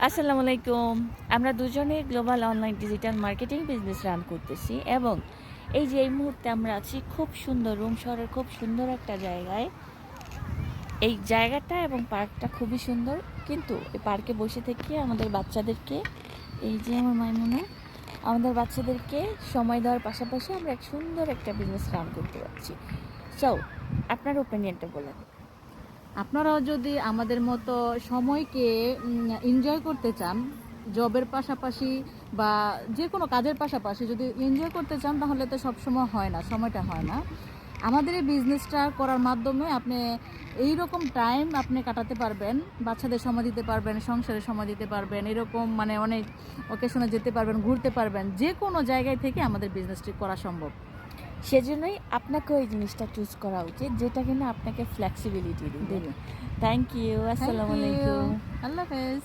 আসসালামু আলাইকুম। আমরা দুজনে global online digital marketing business run করতেছি এবং এই মুহূর্তে আমরা আছি খুব সুন্দর রুম শহরের খুব সুন্দর একটা জায়গায়। এই জায়গাটা এবং পার্কটা খুবই সুন্দর, কিন্তু এই পার্কে বসে থেকে আমাদের বাচ্চাদেরকে, এই যে আমার মাইমুনা, আমাদের বাচ্চাদেরকে সময় দেওয়ার পাশাপাশি আমরা এক সুন্দর একটা বিজনেস রান করতে পারছি। সো আপনার ওপিনিয়নটা বলেন। আপনারাও যদি আমাদের মতো সময়কে এনজয় করতে চান, জবের পাশাপাশি বা যে কোনো কাজের পাশাপাশি যদি এনজয় করতে চান, তাহলে তো সবসময় হয় না, সময়টা হয় না। আমাদের এই বিজনেসটা করার মাধ্যমে আপনি এই রকম টাইম আপনি কাটাতে পারবেন, বাচ্চাদের সময় দিতে পারবেন, সংসারে সময় দিতে পারবেন, এরকম মানে অনেক ওকেশনে যেতে পারবেন, ঘুরতে পারবেন। যে কোনো জায়গায় থেকে আমাদের বিজনেসটি করা সম্ভব। সেজন্যই আপনাকেও এই জিনিসটা চুজ করা উচিত, যেটা কিনা আপনাকে ফ্লেক্সিবিলিটি দিবে। দিন। Thank you. থ্যাংক আসসালামু ইউ। আলাইকুম। আল্লাহ হাফেজ।